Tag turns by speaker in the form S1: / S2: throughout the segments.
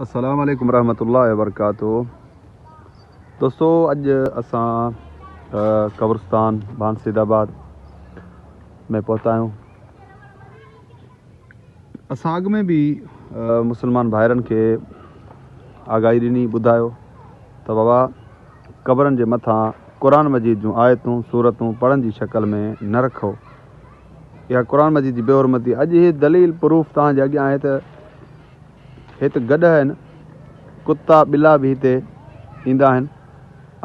S1: अस्सलाम वालेकुम रहमतुल्लाहि व बरकातुहू। दोस्तों अज असां कब्रिस्तान बांसीदाबाद में पहुता आहियूं। असां अॻु में भी मुसलमान भाइरनि खे आगाही ॾिनी, ॿुधायो त बाबा क़बरनि जे मथां क़ुरान मजीद जूं आयतूं सूरतूं पढ़ण जी शक्ल में न रखो। इहा क़ुरान मजीद जी बेहरमती। अॼु ही दलील प्रूफ तव्हांजे अॻियां आहे त हिते गॾ आहिनि, कुता ॿिला बि हिते ईंदा आहिनि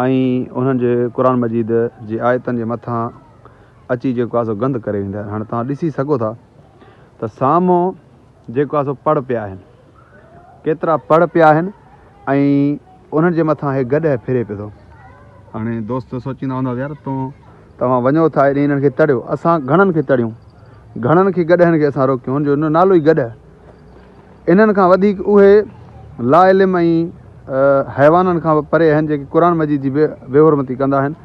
S1: ऐं उन्हनि जे क़ुरान मजीद जी आयतनि जे मथां अची जेको आहे सो गंद करे वेंदा आहिनि। हाणे तव्हां ॾिसी सघो था त साम्हूं जेको आहे सो पढ़ पिया आहिनि, केतिरा पढ़ पिया आहिनि ऐं उन्हनि जे मथां हे गॾ फिरे पियो थो। हाणे दोस्त सोचींदा हूंदा यार तव्हां वञो था हेॾे हिननि खे तड़ियो। असां घणनि खे तड़ियूं, घणनि खे गॾनि खे असां रोकियूं, हुनजो नालो ई गॾ। इन्हनि खां वधीक उहे ला इल्म ऐं हैवाननि खां परे आहिनि जेके क़ुरान मजीद जी बेहरमती कंदा आहिनि।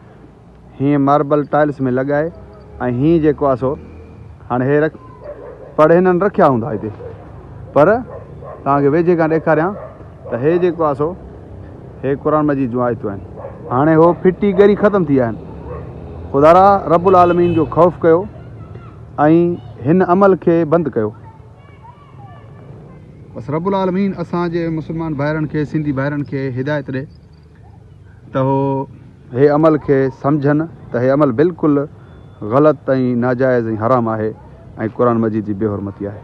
S1: हीअं मार्बल टाइल्स में लॻाए ऐं हीअं जेको आहे सो हाणे हे पढ़ हिननि रखिया हूंदा हिते, पर तव्हांखे वेझे खां ॾेखारियां त हे जेको आहे सो हे क़ुरान मजीद जूं आयतूं आहिनि। हाणे हो फिटी ॻरी ख़तमु थी विया आहिनि। ख़ुदा रब्बुल आलमीन जो ख़ौफ़ कयो ऐं हिन अमल खे बंदि कयो। बसि रब्बुल आलमीन असांजे मुसलमान भाइरनि खे, सिंधी भाइरनि खे हिदायत ॾे त हो हे अमल खे सम्झनि त हे अमल बिल्कुलु ग़लति ऐं नाजाइज़ ऐं हराम आहे ऐं क़ुरान मजीद जी बेहरमती आहे।